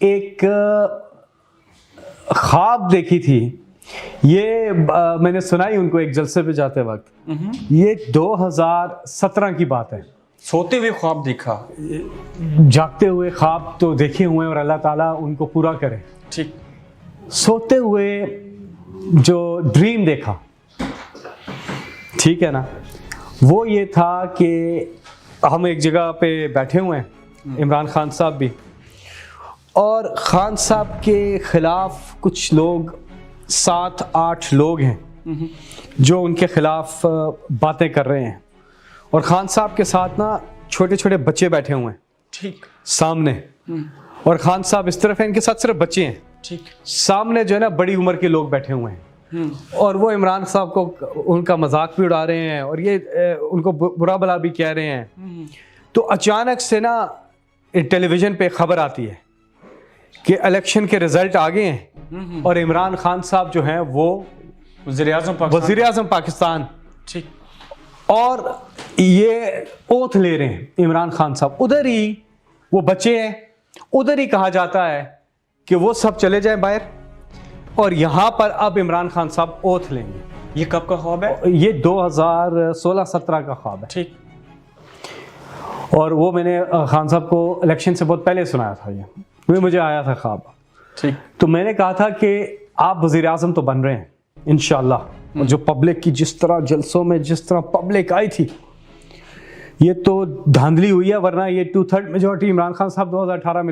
एक ख्वाब देखी थी। ये मैंने सुनाई उनको एक जलसे पे जाते वक्त। ये 2017 की बात है। सोते हुए ख्वाब देखा? जागते हुए ख्वाब तो देखे हुए और अल्लाह ताला उनको पूरा करे। ठीक। सोते हुए जो ड्रीम देखा, ठीक है ना, वो ये था कि हम एक जगह पे बैठे हुए हैं, इमरान खान साहब भी, और खान साहब के खिलाफ कुछ लोग 7-8 लोग हैं जो उनके खिलाफ बातें कर रहे हैं, और खान साहब के साथ ना छोटे छोटे बच्चे बैठे हुए हैं। ठीक। सामने, और खान साहब इस तरफ है, इनके साथ सिर्फ बच्चे हैं। ठीक। सामने जो है ना बड़ी उम्र के लोग बैठे हुए हैं, और वो इमरान साहब को उनका मजाक भी उड़ा रहे हैं और ये उनको बुरा भला भी कह रहे हैं। तो अचानक से ना टेलीविजन पे खबर आती है कि इलेक्शन के रिजल्ट आ गए हैं और इमरान खान साहब जो हैं वो वज़ीर आज़म पाकिस्तान। ठीक। और ये ओथ ले रहे हैं इमरान खान साहब। उधर ही वो बच्चे हैं, उधर ही कहा जाता है कि वो सब चले जाएं बाहर, और यहाँ पर अब इमरान खान साहब ओथ लेंगे। ये कब का ख्वाब है? ये 2016-17 का ख्वाब है। ठीक। और वो मैंने खान साहब को इलेक्शन से बहुत पहले सुनाया था। ये मुझे आया था ख्वाब। ठीक। तो मैंने कहा था कि आप वज़ीर आज़म तो बन रहे हैं इंशाल्लाह। और जो पब्लिक की जिस तरह जलसों में जिस तरह पब्लिक आई थी, ये तो धांधली हुई है, वरना ये 2/3 मेजॉरिटी इमरान खान साहब 2018 में